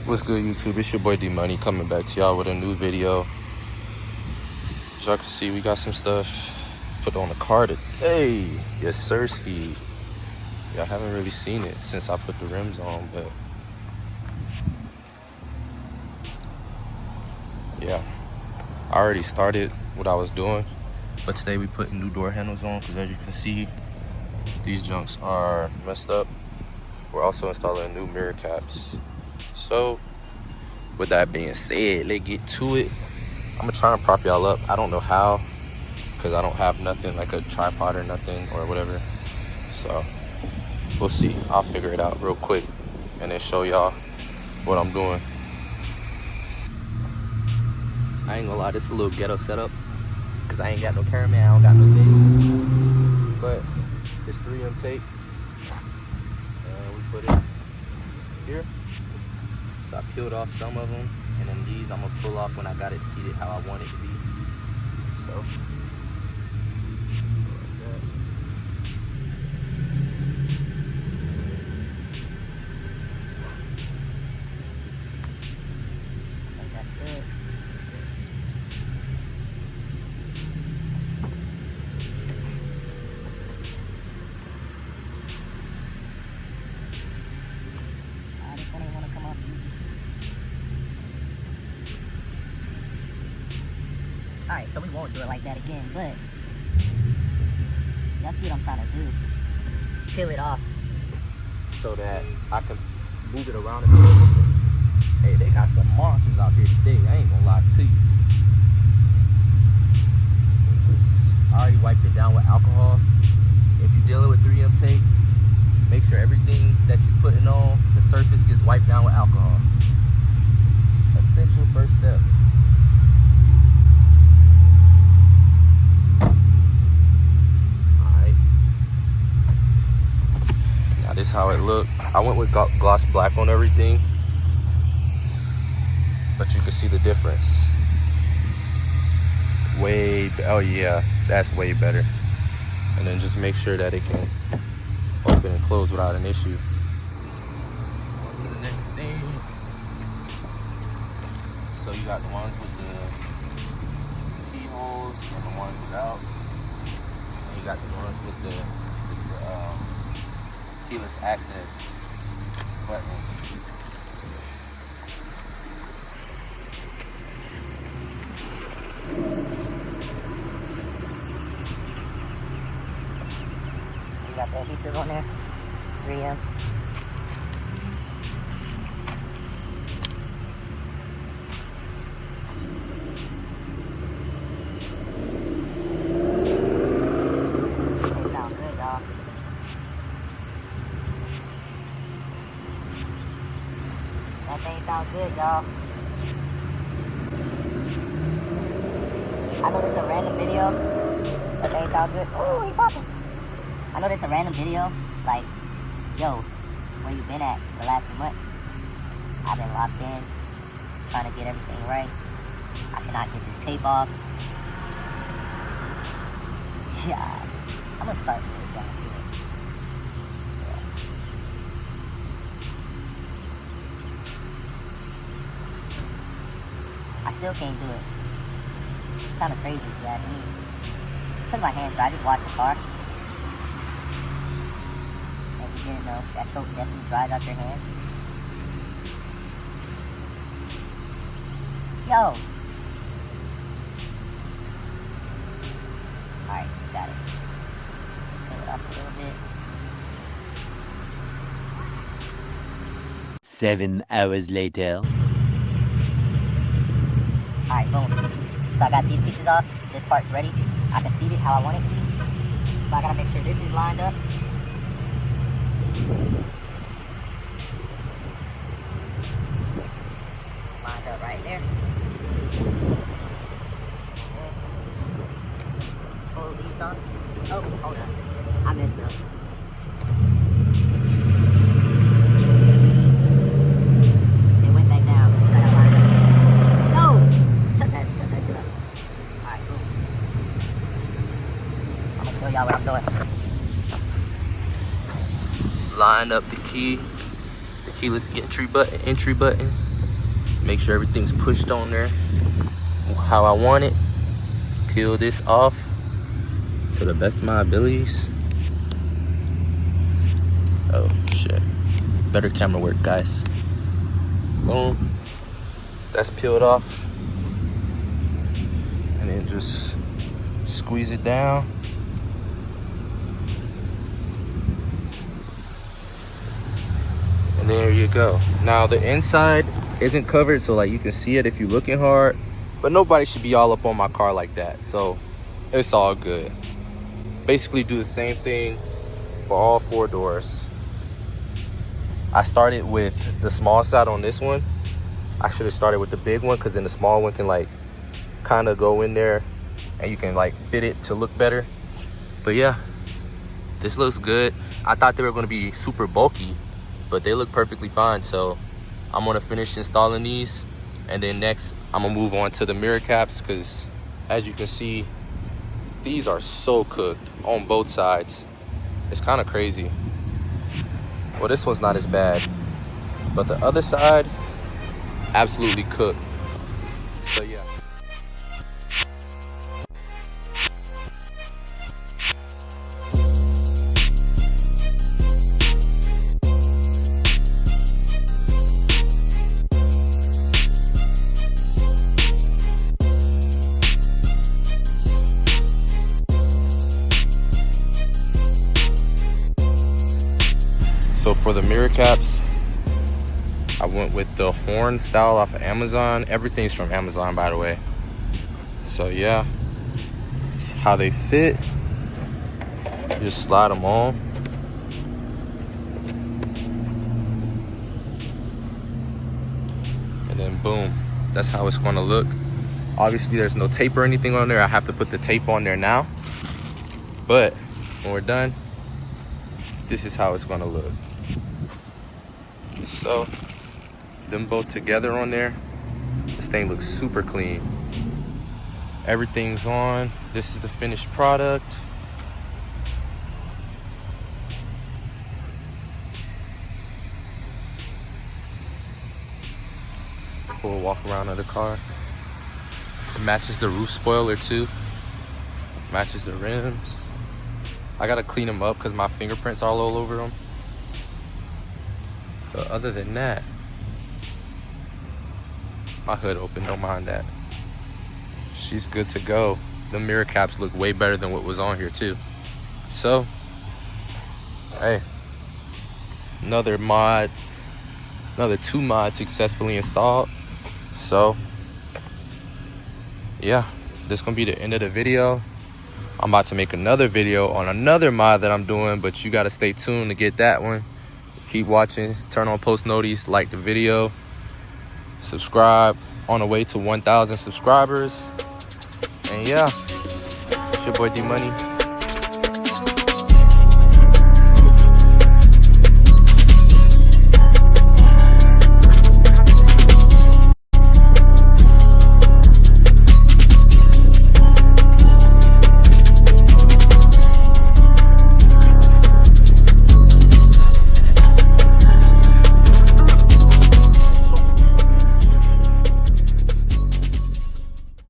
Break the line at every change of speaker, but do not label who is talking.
What's good, YouTube? It's your boy D Money coming back to y'all with a new video. As y'all can see, we got some stuff put on the car today. Yes, sirski. Y'all haven't really seen it since I put the rims on, but yeah, I already started what I was doing. But today we put new door handles on because, as you can see, these junks are messed up. We're also installing new mirror caps. So with that being said, let's get to it. I'm gonna try and prop y'all up. I don't know how, because I don't have nothing like a tripod or nothing or whatever. So we'll see. I'll figure it out real quick and then show y'all what I'm doing. I ain't gonna lie, this is a little ghetto setup because I ain't got no cameraman, I don't got no thing. But this 3M tape, and we put it here. So I peeled off some of them, and then these I'm gonna pull off when I got it seated how I want it to be. So
alright, so we won't do it like that again, but y'all see what I'm trying to do. Peel it off
so that I can move it around a bit. Hey, they got some monsters out here today, I ain't gonna lie to you. I already wiped it down with alcohol. If you're dealing with 3M tape, make sure everything that you're putting on the surface gets wiped down with alcohol. Essential first step. This is how it looked. I went with gloss black on everything, but you can see the difference. Oh yeah, that's way better. And then just make sure that it can open and close without an issue. On to the next thing. So you got the ones with the keyholes and the ones without. And you got the ones with the keyless access button.
You got the adhesive on there, 3M. They sound good, dog. That thing sounds good, y'all. I know this is a random video. That thing sounds good. Oh, he popping. I know this is a random video. Like, yo, where you been at the last few months? I've been locked in, trying to get everything right. I cannot get this tape off. Yeah, I'm gonna start with it. I still can't do it. It's kind of crazy if you ask me. It's because my hands dry. I just washed the car. And you didn't know, that soap definitely dries out your hands. Yo! Alright, got it. Peel it off a little bit.
7 hours later.
Alright, boom. So I got these pieces off. This part's ready. I can seat it how I want it to be. So I gotta make sure this is lined up. Lined up right there. Pull these on. Oh, hold on. I messed up. It went back down. So I gotta line it up again. No! Shut that shit up. Alright, cool. I'm gonna show y'all what I'm doing.
Line up the keyless entry button, Make sure everything's pushed on there how I want it. Peel this off to the best of my abilities. Oh shit. Better camera work, guys. Boom. That's peeled off. And then just squeeze it down. And there you go. Now the inside isn't covered, so like you can see it if you're looking hard, but nobody should be all up on my car like that, so it's all good. Basically do the same thing for all 4 doors. I started with the small side on this one. I should have started with the big one, because then the small one can like kind of go in there and you can like fit it to look better. But yeah, this looks good. I thought they were going to be super bulky, but they look perfectly fine. So I'm gonna finish installing these, and then next I'm gonna move on to the mirror caps, because as you can see, these are so cooked on both sides. It's kind of crazy. Well, this one's not as bad, but the other side, absolutely cooked. So yeah. So for the mirror caps, I went with the horn style off of Amazon. Everything's from Amazon, by the way. So yeah, it's how they fit. You just slide them on. And then boom, that's how it's gonna look. Obviously there's no tape or anything on there. I have to put the tape on there now. But when we're done, this is how it's gonna look. So them both together on there, this thing looks super clean. Everything's on. This is the finished product. We'll walk around of the car. It matches the roof spoiler too. Matches the rims. I gotta clean them up because my fingerprints are all over them. But other than that, my hood open, don't mind that. She's good to go. The mirror caps look way better than what was on here too. So, hey, another 2 mods successfully installed. So, yeah, this is gonna be the end of the video. I'm about to make another video on another mod that I'm doing, but you gotta stay tuned to get that one. Keep watching, turn on post notice, like the video, subscribe. On the way to 1,000 subscribers. And yeah, it's your boy D Money.